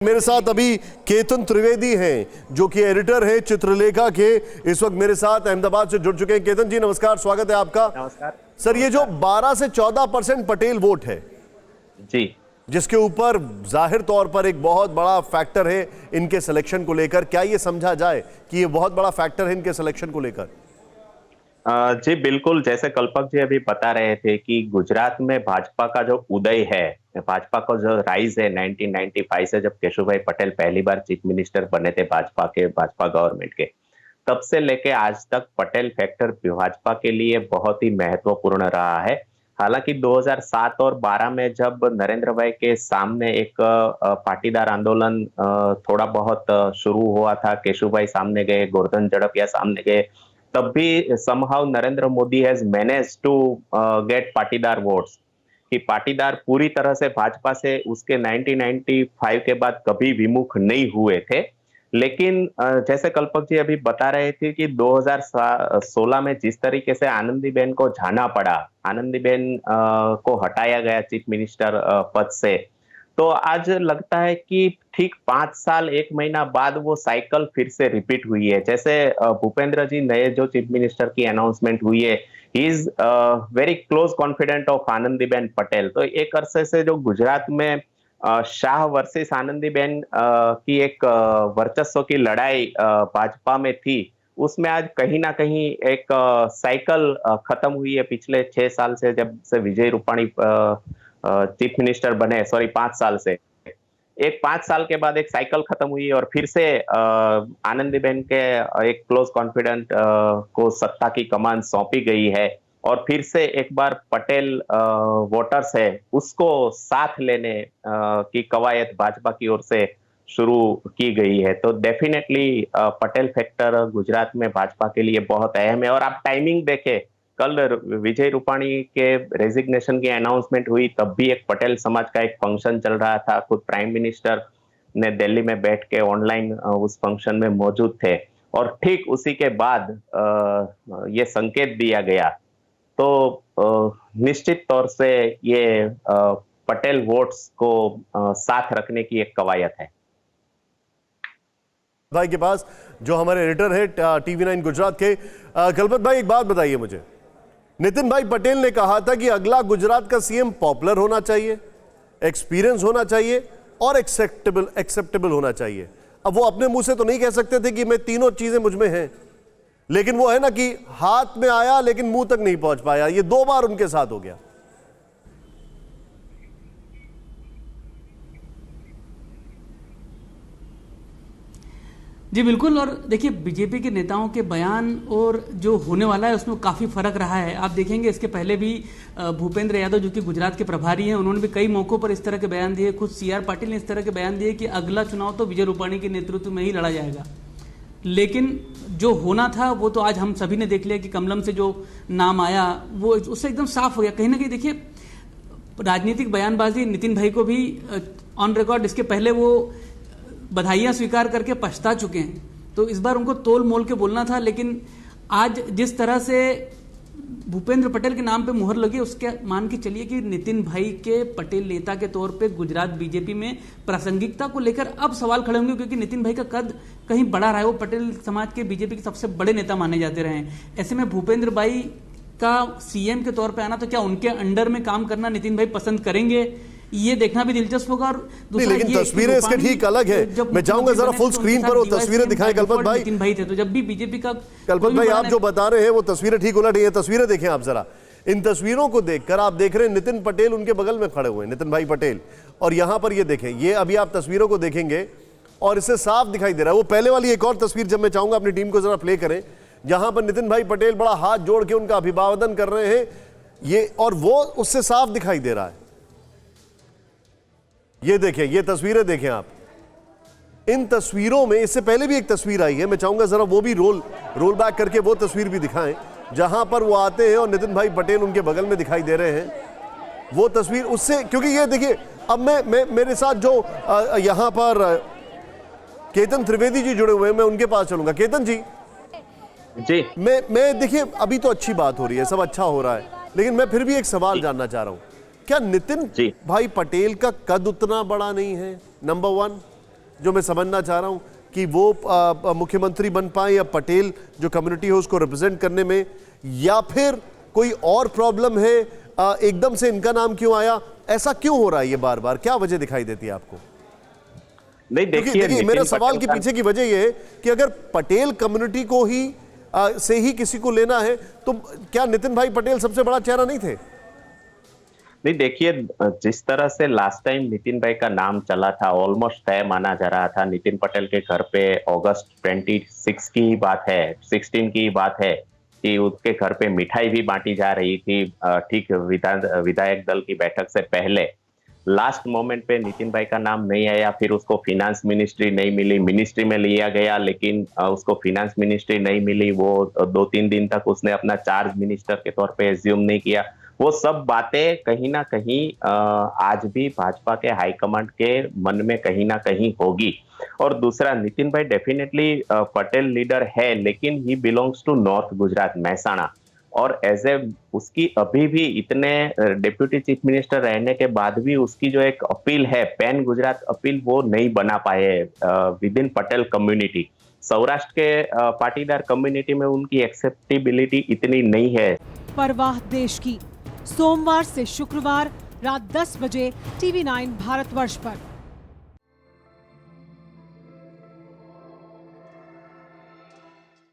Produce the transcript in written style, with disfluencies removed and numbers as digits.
मेरे साथ अभी केतन त्रिवेदी हैं जो कि एडिटर हैं चित्रलेखा के। इस वक्त मेरे साथ अहमदाबाद से जुड़ चुके हैं। केतन जी नमस्कार, स्वागत है आपका। नमस्कार सर, ये जो 12 से 14% पटेल वोट है जी, जिसके ऊपर जाहिर तौर पर एक बहुत बड़ा फैक्टर है इनके सिलेक्शन को लेकर, क्या ये समझा जाए कि ये बहुत बड़ा फैक्टर है इनके सिलेक्शन को लेकर? जी बिल्कुल, जैसे कल्पक जी अभी बता रहे थे कि गुजरात में भाजपा का जो उदय है, भाजपा का जो राइज है 1995 से, जब केशुभाई पटेल पहली बार चीफ मिनिस्टर बने थे भाजपा गवर्नमेंट के, तब से लेके आज तक पटेल फैक्टर भाजपा के लिए बहुत ही महत्वपूर्ण रहा है। हालांकि 2007 और 12 में जब नरेंद्र भाई के सामने एक पाटीदार आंदोलन थोड़ा बहुत शुरू हुआ था, केशुभाई सामने गए, गोवर्धन झड़पिया सामने गए, तब भी somehow Narendra Modi has manage to get Patidar votes, कि पाटीदार पूरी तरह से भाजपा से उसके 1995 के बाद कभी विमुख नहीं हुए थे। लेकिन जैसे कल्पक जी अभी बता रहे थे कि 2016 में जिस तरीके से आनंदीबेन को जाना पड़ा, आनंदीबेन को हटाया गया चीफ मिनिस्टर पद से, तो आज लगता है कि ठीक 5 साल 1 महीना बाद वो साइकिल फिर से रिपीट हुई है। जैसे भूपेंद्र जी नए जो चीफ मिनिस्टर की अनाउंसमेंट हुई है, he is very close confident of Anandiben Patel. तो एक अरसे से जो गुजरात में शाह वर्सेस आनंदीबेन की एक वर्चस्व की लड़ाई भाजपा में थी, उसमें आज कहीं ना कहीं एक साइकिल खत्म हुई है पिछले 6 साल से, जब से विजय रूपाणी चीफ मिनिस्टर बने, सॉरी 5 साल से, एक 5 साल के बाद एक साइकिल खत्म हुई है और फिर से आनंदीबेन के एक क्लोज कॉन्फिडेंट को सत्ता की कमान सौंपी गई है और फिर से एक बार पटेल वोटर्स है उसको साथ लेने की कवायद भाजपा की ओर से शुरू की गई है। तो डेफिनेटली पटेल फैक्टर गुजरात में भाजपा के लिए बहुत अहम है। और आप टाइमिंग देखें, कल विजय रूपाणी के रेजिग्नेशन की अनाउंसमेंट हुई, तब भी एक पटेल समाज का एक फंक्शन चल रहा था। खुद प्राइम मिनिस्टर ने दिल्ली में बैठ के ऑनलाइन उस फंक्शन में मौजूद थे और ठीक उसी के बाद ये संकेत दिया गया। तो निश्चित तौर से ये पटेल वोट्स को साथ रखने की एक कवायद है। भाई के पास जो हमारे एडिटर है TV9 गुजरात के, कल्पत भाई एक बात बताइए मुझे। नितिन भाई पटेल ने कहा था कि अगला गुजरात का सीएम पॉपुलर होना चाहिए, एक्सपीरियंस होना चाहिए और एक्सेप्टेबल होना चाहिए। अब वो अपने मुंह से तो नहीं कह सकते थे कि मैं तीनों चीजें मुझ में हैं, लेकिन वो है ना कि हाथ में आया लेकिन मुंह तक नहीं पहुंच पाया। ये 2 बार उनके साथ हो गया। जी बिल्कुल। और देखिए, बीजेपी के नेताओं के बयान और जो होने वाला है उसमें काफ़ी फर्क रहा है। आप देखेंगे इसके पहले भी भूपेंद्र यादव जो कि गुजरात के प्रभारी हैं, उन्होंने भी कई मौकों पर इस तरह के बयान दिए। खुद CR पाटिल ने इस तरह के बयान दिए कि अगला चुनाव तो विजय रूपाणी के नेतृत्व में ही लड़ा जाएगा। लेकिन जो होना था वो तो आज हम सभी ने देख लिया कि कमलम से जो नाम आया वो उससे एकदम साफ हो गया। कहीं ना कहीं देखिए, राजनीतिक बयानबाजी नितिन भाई को भी ऑन रिकॉर्ड इसके पहले वो बधाइयां स्वीकार करके पछता चुके हैं, तो इस बार उनको तोल मोल के बोलना था। लेकिन आज जिस तरह से भूपेंद्र पटेल के नाम पे मुहर लगी, उसके मान के चलिए कि नितिन भाई के पटेल नेता के तौर पे गुजरात बीजेपी में प्रासंगिकता को लेकर अब सवाल खड़े होंगे, क्योंकि नितिन भाई का कद कहीं बड़ा रहा है। वो पटेल समाज के बीजेपी के सबसे बड़े नेता माने जाते रहे हैं। ऐसे में भूपेंद्र भाई का सीएम के तौर पर आना, तो क्या उनके अंडर में काम करना नितिन भाई पसंद करेंगे, ये देखना भी दिलचस्प होगा। और दूसरा, लेकिन तस्वीरें इसके ठीक अलग है। मैं चाहूंगा जरा फुल स्क्रीन पर वो तस्वीरें दिखाएं कल्पत भाई। नितिन भाई थे तो जब भी बीजेपी का कल्पत भाई आप जो बता रहे हैं वो तस्वीरें ठीक उलट है। तस्वीरें देखें आप जरा। इन तस्वीरों को देखकर आप देख रहे हैं नितिन पटेल उनके बगल में खड़े हुए हैं, नितिन भाई पटेल। और यहां पर ये देखें, ये अभी आप तस्वीरों को देखेंगे और इससे साफ दिखाई दे रहा है। वो पहले वाली एक और तस्वीर जब मैं चाहूंगा अपनी टीम को जरा प्ले करें, जहां पर नितिन भाई पटेल बड़ा हाथ जोड़ के उनका अभिवादन कर रहे हैं, ये और वो उससे साफ दिखाई दे रहा है। ये देखें, ये तस्वीरें देखें आप। इन तस्वीरों में इससे पहले भी एक तस्वीर आई है, मैं चाहूंगा जरा वो भी रोल बैक करके वो तस्वीर भी दिखाएं, जहां पर वो आते हैं और नितिन भाई पटेल उनके बगल में दिखाई दे रहे हैं। वो तस्वीर उससे, क्योंकि ये देखिए, अब मैं मेरे साथ जो यहां पर केतन त्रिवेदी जी जुड़े हुए हैं, मैं उनके पास चलूंगा। केतन जी मैं देखिए, अभी तो अच्छी बात हो रही है, सब अच्छा हो रहा है, लेकिन मैं फिर भी एक सवाल जानना चाह रहा हूं। क्या नितिन भाई पटेल का कद उतना बड़ा नहीं है? नंबर 1। जो मैं समझना चाह रहा हूं कि वो मुख्यमंत्री बन पाए या पटेल जो कम्युनिटी है उसको रिप्रेजेंट करने में, या फिर कोई और प्रॉब्लम है? एकदम से इनका नाम क्यों आया? ऐसा क्यों हो रहा है ये बार बार? क्या वजह दिखाई देती है आपको? नहीं, देखिए मेरे सवाल के पीछे की वजह यह है कि अगर पटेल कम्युनिटी को ही से ही किसी को लेना है तो क्या नितिन भाई पटेल सबसे बड़ा चेहरा नहीं थे? नहीं, देखिए जिस तरह से लास्ट टाइम नितिन भाई का नाम चला था, ऑलमोस्ट तय माना जा रहा था। नितिन पटेल के घर पे अगस्त 26 की बात है, 16 की बात है कि उसके घर पे मिठाई भी बांटी जा रही थी, ठीक विधायक दल की बैठक से पहले। लास्ट मोमेंट पे नितिन भाई का नाम नहीं आया, फिर उसको फिनांस मिनिस्ट्री नहीं मिली, मिनिस्ट्री में लिया गया लेकिन उसको फिनांस मिनिस्ट्री नहीं मिली। वो 2-3 दिन तक उसने अपना चार्ज मिनिस्टर के तौर पे एज्यूम नहीं किया। वो सब बातें कहीं ना कहीं आज भी भाजपा के हाईकमांड के मन में कहीं ना कहीं होगी। और दूसरा, नितिन भाई डेफिनेटली पटेल लीडर है, लेकिन he belongs to north Gujarat, Mehsana. और एज ए उसकी अभी भी इतने डिप्यूटी चीफ मिनिस्टर रहने के बाद भी उसकी जो एक अपील है, पैन गुजरात अपील, वो नहीं बना पाए with in Patel community. Saurashtra के पाटीदार कम्युनिटी में उनकी एक्सेप्टेबिलिटी इतनी नहीं है। परवाह देश की, सोमवार से शुक्रवार रात 10 बजे TV9 भारतवर्ष पर।